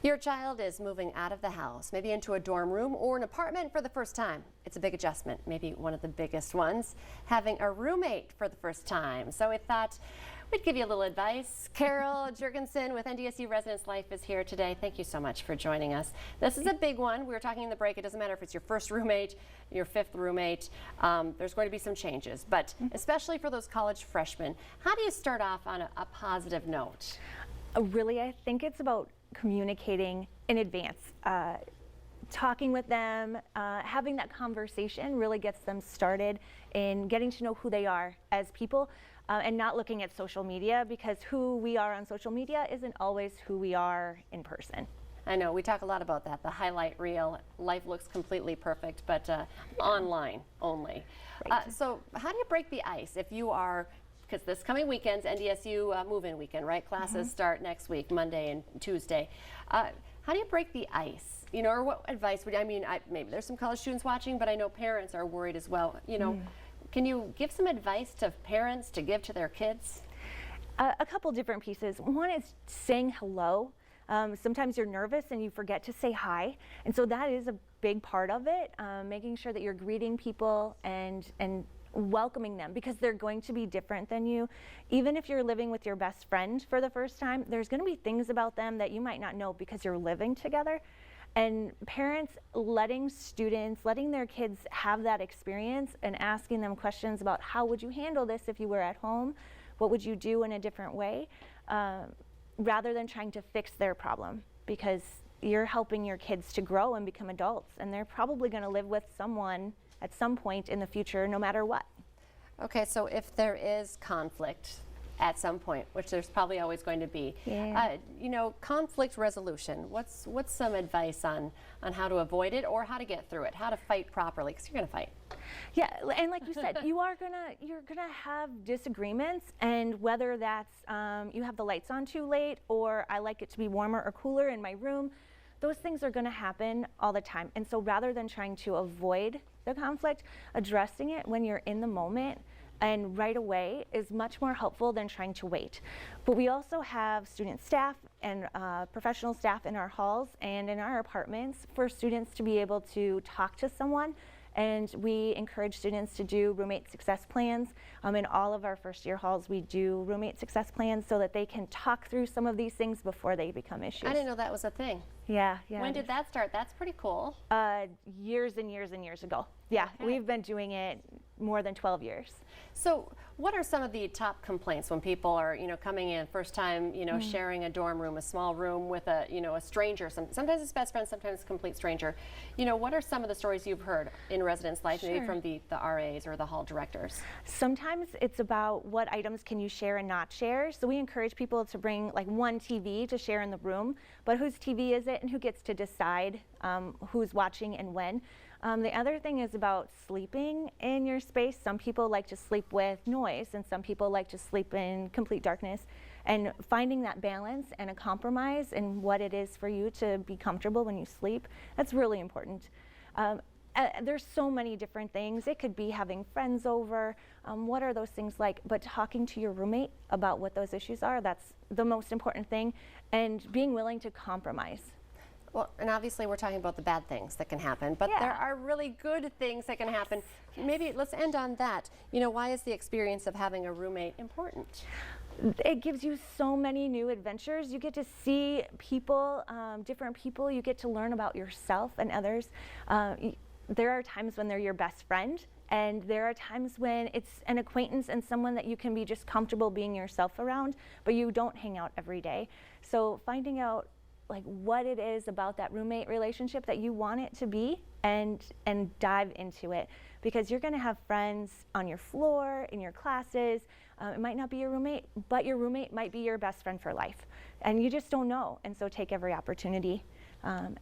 Your child is moving out of the house, maybe into a dorm room or an apartment for the first time. It's a big adjustment, maybe one of the biggest ones, having a roommate for the first time. So we thought we'd give you a little advice. Carol Jergenson with NDSU Residence Life is here today. Thank you so much for joining us. This is a big one. We were talking in the break. It doesn't matter if it's your first roommate, your fifth roommate. There's going to be some changes, but especially for those college freshmen, how do you start off on a positive note? Really, I think it's about communicating in advance. Talking with them, having that conversation really gets them started in getting to know who they are as people, and not looking at social media, because who we are on social media isn't always who we are in person. I know, we talk a lot about that, the highlight reel. Life looks completely perfect, but online only. Right. So how do you break the ice if you are, because this coming weekend's NDSU move-in weekend, right? Classes start next week, Monday and Tuesday. How do you break the ice? You know, or what advice would, maybe there's some college students watching, but I know parents are worried as well. You know, can you give some advice to parents to give to their kids? A couple different pieces. One is saying hello. Sometimes you're nervous and you forget to say hi, and so that is a big part of it. Making sure that you're greeting people and welcoming them, because they're going to be different than you. Even if you're living with your best friend for the first time, there's going to be things about them that you might not know because you're living together. And parents letting their kids have that experience and asking them questions about how would you handle this if you were at home? What would you do in a different way? Rather than trying to fix their problem, because you're helping your kids to grow and become adults, and they're probably going to live with someone at some point in the future, no matter what. Okay, so if there is conflict at some point, which there's probably always going to be, you know, conflict resolution, what's some advice on how to avoid it or how to get through it, how to fight properly, because you're going to fight. Yeah, and like you said, you're gonna have disagreements, and whether that's you have the lights on too late, or I like it to be warmer or cooler in my room, those things are going to happen all the time. And so rather than trying to avoid the conflict, addressing it when you're in the moment and right away is much more helpful than trying to wait. But we also have student staff and professional staff in our halls and in our apartments for students to be able to talk to someone. And we encourage students to do roommate success plans. In all of our first year halls, we do roommate success plans so that they can talk through some of these things before they become issues. I didn't know that was a thing. Yeah. When did that start? That's pretty cool. Years and years and years ago. Yeah, okay. We've been doing it more than 12 years. So what are some of the top complaints when people are, you know, coming in first time, you know, sharing a dorm room, a small room with a, you know, a stranger, sometimes it's best friend, sometimes a complete stranger. You know, what are some of the stories you've heard in residence life, maybe from the RAs or the hall directors? Sometimes it's about what items can you share and not share. So we encourage people to bring like one TV to share in the room, but whose TV is it and who gets to decide who's watching and when. The other thing is about sleeping in your space. Some people like to sleep with noise, and some people like to sleep in complete darkness. And finding that balance and a compromise in what it is for you to be comfortable when you sleep, that's really important. There's so many different things. It could be having friends over. What are those things like? But talking to your roommate about what those issues are, that's the most important thing, and being willing to compromise. Well, and obviously we're talking about the bad things that can happen, but there are really good things that can happen. Maybe let's end on that. You know, why is the experience of having a roommate important? It gives you so many new adventures. You get to see people, different people. You get to learn about yourself and others. There are times when they're your best friend, and there are times when it's an acquaintance and someone that you can be just comfortable being yourself around, but you don't hang out every day. So finding out like what it is about that roommate relationship that you want it to be, and dive into it, because you're going to have friends on your floor, in your classes. It might not be your roommate, but your roommate might be your best friend for life, and you just don't know. And so take every opportunity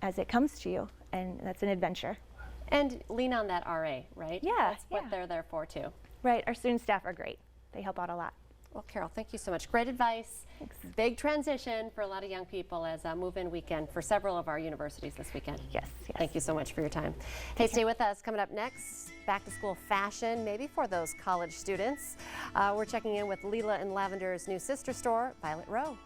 as it comes to you, and that's an adventure. And lean on that RA, right? Yeah, that's what they're there for too. Right, our student staff are great. They help out a lot. Well, Carol, thank you so much. Great advice. Thanks. Big transition for a lot of young people as a move-in weekend for several of our universities this weekend. Yes. Thank you so much for your time. Hey, stay with us. Coming up next, back-to-school fashion, maybe for those college students. We're checking in with Leela and Lavender's new sister store, Violet Row.